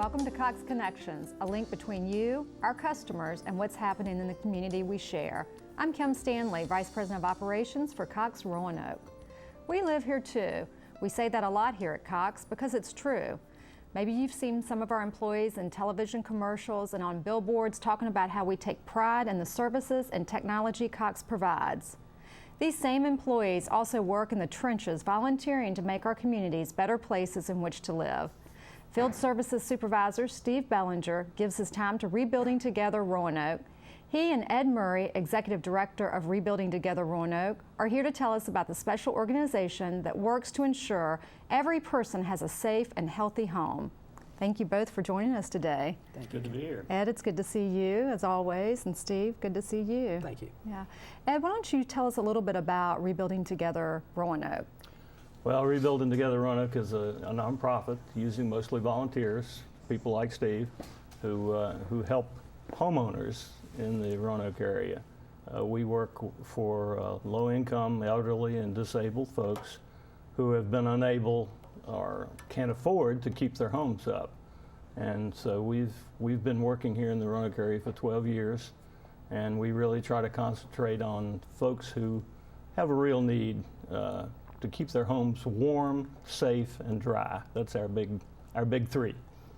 Welcome to Cox Connections, a link between you, our customers, and what's happening in the community we share. I'm Kim Stanley, Vice President of Operations for Cox Roanoke. We live here too. We say that a lot here at Cox because it's true. Maybe you've seen some of our employees in television commercials and on billboards talking about how we take pride in the services and technology Cox provides. These same employees also work in the trenches, volunteering to make our communities better places in which to live. Field Services Supervisor Steve Bellinger gives his time to Rebuilding Together Roanoke. He and Ed Murray, Executive Director of Rebuilding Together Roanoke, are here to tell us about the special organization that works to ensure every person has a safe and healthy home. Thank you both for joining us today. Thank you. Good to be here. Ed, it's good to see you as always, and Steve, good to see you. Thank you. Yeah. Ed, why don't you tell us a little bit about Rebuilding Together Roanoke? Well, Rebuilding Together Roanoke is a nonprofit using mostly volunteers, people like Steve, who help homeowners in the Roanoke area. We work for low-income, elderly, and disabled folks who have been unable or can't afford to keep their homes up. And so we've been working here in the Roanoke area for 12 years, and we really try to concentrate on folks who have a real need to keep their homes warm, safe, and dry. That's our big three.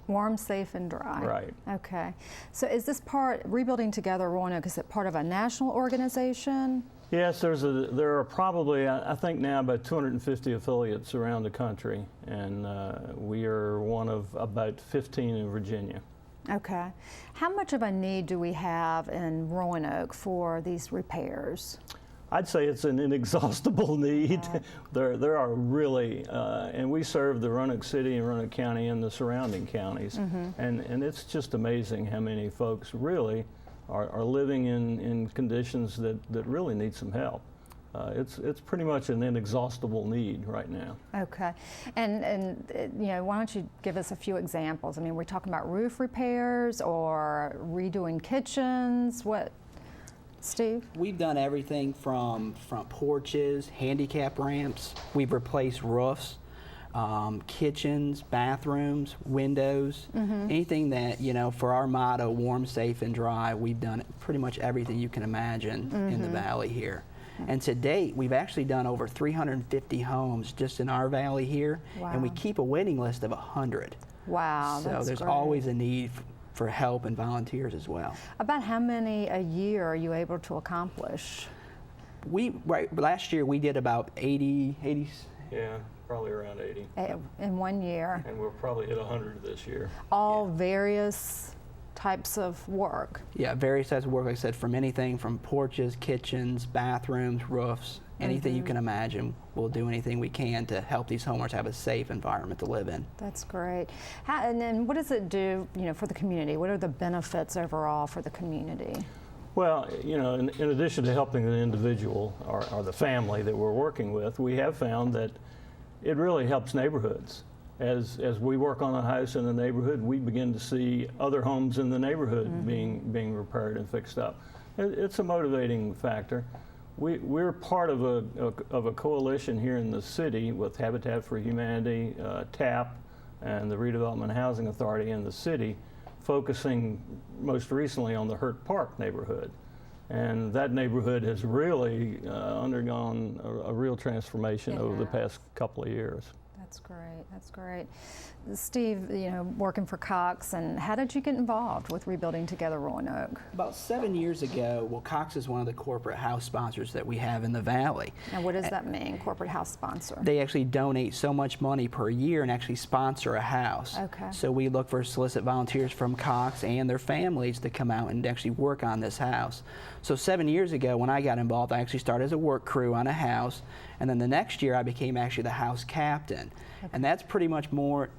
Warm, safe, and dry. Right. Okay. So is this part, Rebuilding Together Roanoke, is it part of a national organization? Yes, there are probably, I think now, about 250 affiliates around the country, and we are one of about 15 in Virginia. Okay. How much of a need do we have in Roanoke for these repairs? I'd say it's an inexhaustible need. Right. There are really, and we serve the Roanoke City and Roanoke County and the surrounding counties, and it's just amazing how many folks really are living in conditions that really need some help. It's pretty much an inexhaustible need right now. Okay, and you know, why don't you give us a few examples? I mean, we're talking about roof repairs or redoing kitchens. What? Steve? We've done everything from front porches, handicap ramps. We've replaced roofs, kitchens, bathrooms, windows, anything that, you know, for our motto, warm, safe, and dry, we've done pretty much everything you can imagine in the valley here. And to date, we've actually done over 350 homes just in our valley here, and we keep a waiting list of 100. Wow, so that's there's great. always a need for help and volunteers as well. About how many a year are you able to accomplish? Last year we did about 80. Yeah, probably around 80. In 1 year. And we'll probably hit 100 this year. All various types of work. Yeah, various types of work, like I said, from anything from porches, kitchens, bathrooms, roofs, anything you can imagine. We'll do anything we can to help these homeowners have a safe environment to live in. That's great. And then what does it do, you know, for the community? What are the benefits overall for the community? Well, you know, in addition to helping the individual or the family that we're working with, we have found that it really helps neighborhoods. As we work on a house in the neighborhood, we begin to see other homes in the neighborhood being repaired and fixed up. It's a motivating factor. We're part of a coalition here in the city with Habitat for Humanity, TAP, and the Redevelopment Housing Authority in the city, focusing most recently on the Hurt Park neighborhood. And that neighborhood has really undergone a real transformation over the past couple of years. That's great. That's great. Steve, you know, working for Cox, and how did you get involved with Rebuilding Together Roanoke? About 7 years ago, well, Cox is one of the corporate house sponsors that we have in the valley. And what does that mean, corporate house sponsor? They actually donate so much money per year and actually sponsor a house. Okay. So we look for solicit volunteers from Cox and their families to come out and actually work on this house. So 7 years ago, when I got involved, I actually started as a work crew on a house, and then the next year I became actually the house captain. And that's pretty much more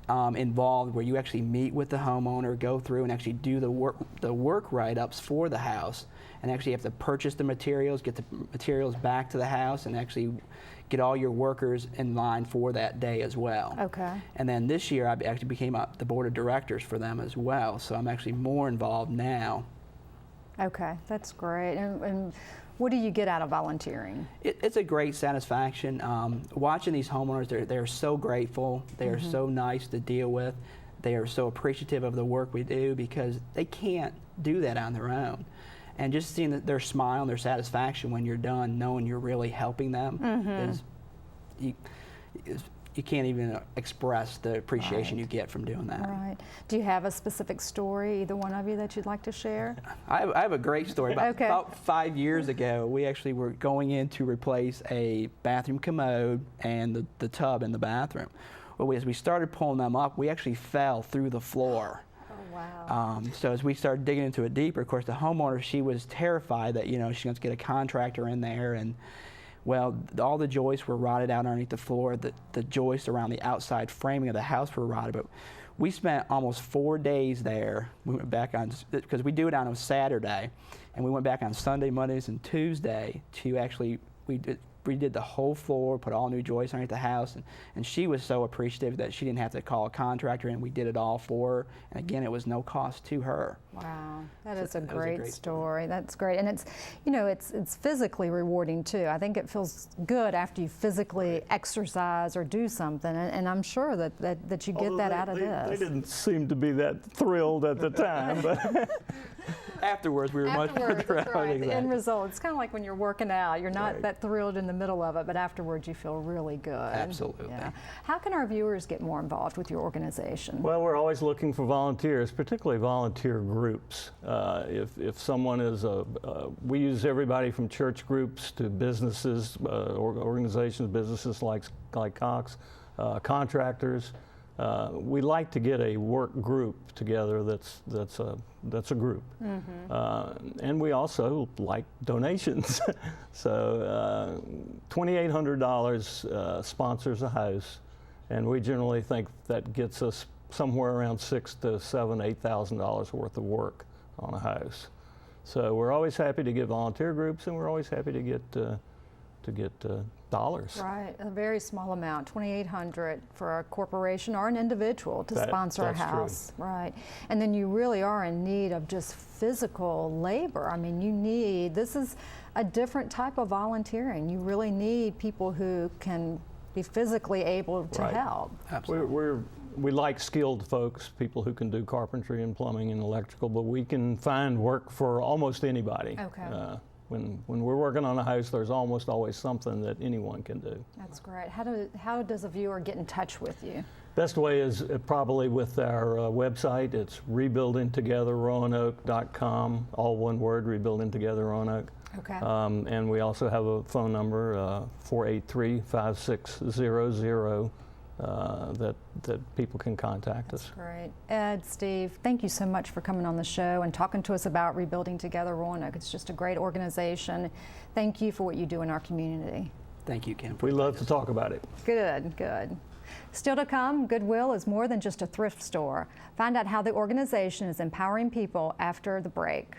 involved, where you actually meet with the homeowner, go through and actually do the work write-ups for the house, and actually have to purchase the materials, get the materials back to the house, and actually get all your workers in line for that day as well. Okay. And then this year I actually became the board of directors for them as well, so I'm actually more involved now. Okay, that's great. And what do you get out of volunteering? It's a great satisfaction. Watching these homeowners, they're so grateful. They are so nice to deal with. they are so appreciative of the work we do because they can't do that on their own. And just seeing their smile and their satisfaction when you're done, knowing you're really helping them, you can't even express the appreciation you get from doing that. Right. Do you have a specific story, either one of you, that you'd like to share? I have a great story. About 5 years ago, we actually were going in to replace a bathroom commode and the tub in the bathroom. Well, as we started pulling them up, we actually fell through the floor. Wow. So as we started digging into it deeper, of course, the homeowner, she was terrified that, she's going to get a contractor in there, and well, all the joists were rotted out underneath the floor. The joists around the outside framing of the house were rotted. But we spent almost 4 days there. We went back on, because we do it on a Saturday, and we went back on Sunday, Mondays, and Tuesday to actually, redid the whole floor, put all new joists underneath the house, and she was so appreciative that she didn't have to call a contractor, and we did it all for her. And again, it was no cost to her. Wow, that is a great story. That's great, and it's, it's physically rewarding too. I think it feels good after you physically exercise or do something, and I'm sure that you get that out of this. They didn't seem to be that thrilled at the time, but afterwards we were much more thrilled. That's right. Exactly. The end result. It's kind of like when you're working out. You're not that thrilled in the middle of it, but afterwards you feel really good. Absolutely. Yeah. How can our viewers get more involved with your organization? Well, we're always looking for volunteers, particularly volunteer groups. If someone is we use everybody from church groups to businesses, organizations, businesses like Cox, contractors. We like to get a work group together that's a group. And we also like donations. So $2,800 sponsors a house, and we generally think that gets us somewhere around $6,000 to $7,000, $8,000 worth of work on a house. So we're always happy to get volunteer groups, and we're always happy to get dollars. Right, a very small amount, $2,800 for a corporation or an individual to sponsor a house. True. Right, and then you really are in need of just physical labor. I mean, this is a different type of volunteering. You really need people who can be physically able to help. Absolutely. We like skilled folks, people who can do carpentry and plumbing and electrical, but we can find work for almost anybody. Okay. When we're working on a house, there's almost always something that anyone can do. That's great. How does a viewer get in touch with you? Best way is probably with our website. It's rebuildingtogetherroanoke.com, all one word, Rebuilding Together Roanoke. Okay. And we also have a phone number, 483-5600, that people can contact us. Great. Ed, Steve, thank you so much for coming on the show and talking to us about Rebuilding Together Roanoke. It's just a great organization. Thank you for what you do in our community. Thank you, Kim. We love to talk about it. Good, good. Still to come, Goodwill is more than just a thrift store. Find out how the organization is empowering people after the break.